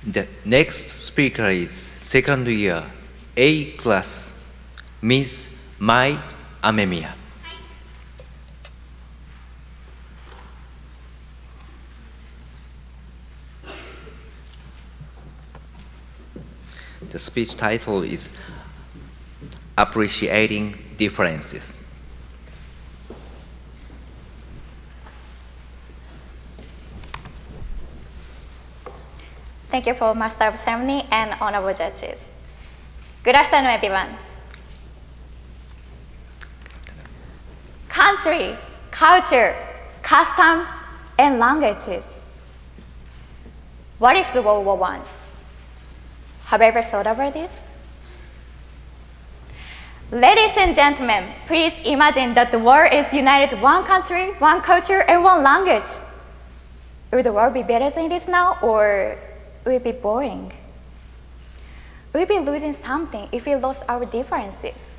The next speaker is second year A class, Miss Mai Amemiya. The speech title is Appreciating Differences. Thank you for Master of Ceremony and honorable judges. Good afternoon, everyone. Country, culture, customs, and languages. What if the World War I? Have you ever thought about this? Ladies and gentlemen, please imagine that the world is united one country, one culture, and one language. Would the world be better than it is now, or would it be boring? We'd be losing something if we lost our differences.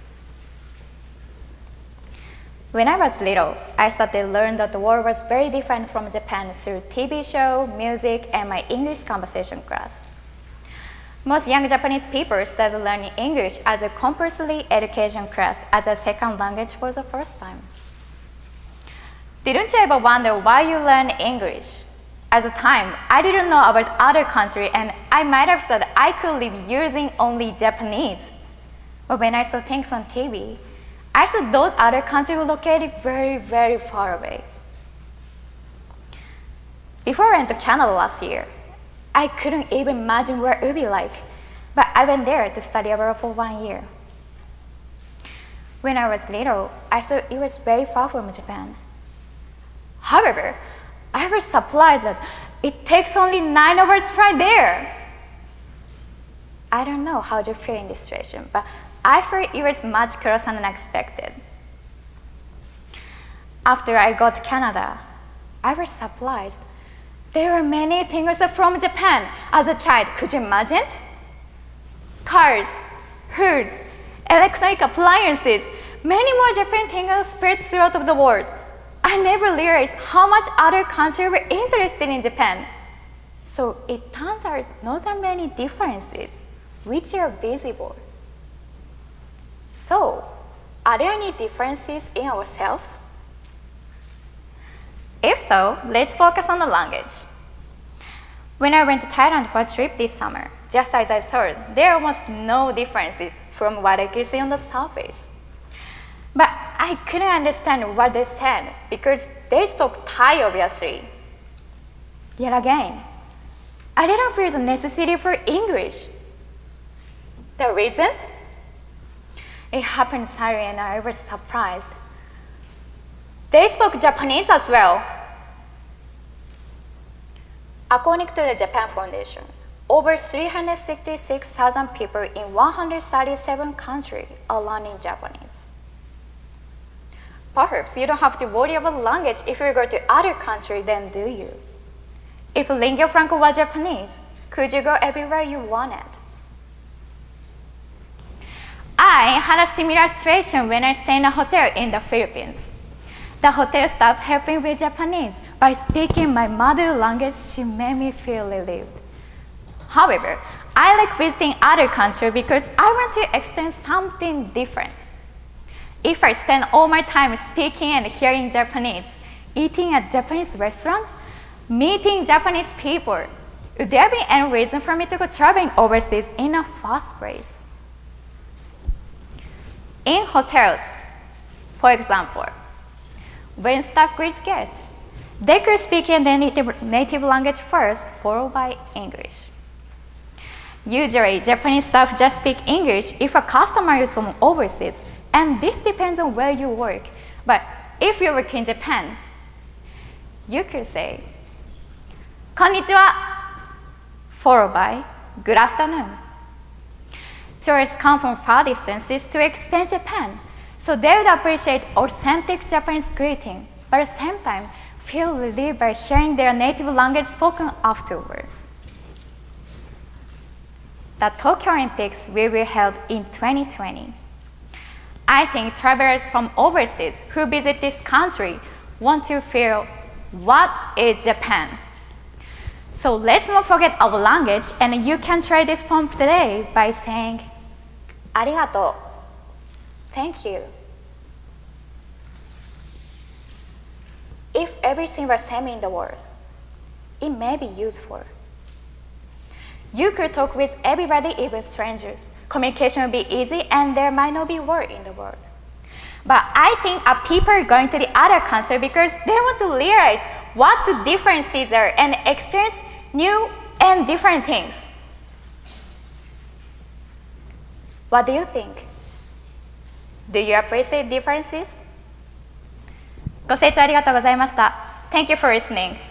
When I was little, I started to learn that the world was very different from Japan through TV show, music, and my English conversation class. Most young Japanese people started learning English as a compulsory education class as a second language for the first time. Didn't you ever wonder why you learn English? At the time, I didn't know about other countries, and I might have thought I could live using only Japanese. But when I saw things on TV, I saw those other countries were located very, very far away. Before I went to Canada last year, I couldn't even imagine what it would be like, but I went there to study abroad for 1 year. When I was little, I thought it was very far from Japan. However, I was surprised that it takes only 9 hours flight there. I don't know how to feel in this situation, but I felt it was much closer than expected. After I got to Canada, I was surprised. There were many things from Japan as a child. Could you imagine? Cars, foods, electronic appliances, many more Japanese things spread throughout the world. I never realized how much other countries were interested in Japan. So it turns out not that many differences which are visible. So, are there any differences in ourselves? If so, let's focus on the language. When I went to Thailand for a trip this summer, just as I thought, there are almost no differences from what I could see on the surface. But I couldn't understand what they said because they spoke Thai, obviously. Yet again, I didn't feel the necessity for English. The reason? It happened suddenly and I was surprised. They spoke Japanese as well. According to the Japan Foundation, over 366,000 people in 137 countries are learning Japanese. Perhaps you don't have to worry about language if you go to other countries, then do you? If lingua franca was Japanese, could you go everywhere you wanted? I had a similar situation when I stayed in a hotel in the Philippines. The hotel staff helped me with Japanese. By speaking my mother language, she made me feel relieved. However, I like visiting other countries because I want to experience something different. If I spend all my time speaking and hearing Japanese, eating at Japanese restaurant, meeting Japanese people, would there be any reason for me to go traveling overseas in the first place? In hotels, for example, when staff greets guests, they could speak in their native language first, followed by English. Usually, Japanese staff just speak English if a customer is from overseas, and this depends on where you work. But if you work in Japan, you could say, "Konnichiwa," followed by "Good afternoon." Tourists come from far distances to experience Japan, so they would appreciate authentic Japanese greeting, but at the same time, feel relieved by hearing their native language spoken afterwards. The Tokyo Olympics will be held in 2020. I think travelers from overseas who visit this country want to feel what is Japan. So let's not forget our language, and you can try this poem today by saying, ありがとう. Thank you. If everything were same in the world, it may be useful. You could talk with everybody, even strangers. Communication would be easy, and there might not be war in the world. But I think people are going to the other country because they want to realize what the differences are and experience new and different things. What do you think? Do you appreciate differences? ご清聴ありがとうございました。Thank you for listening.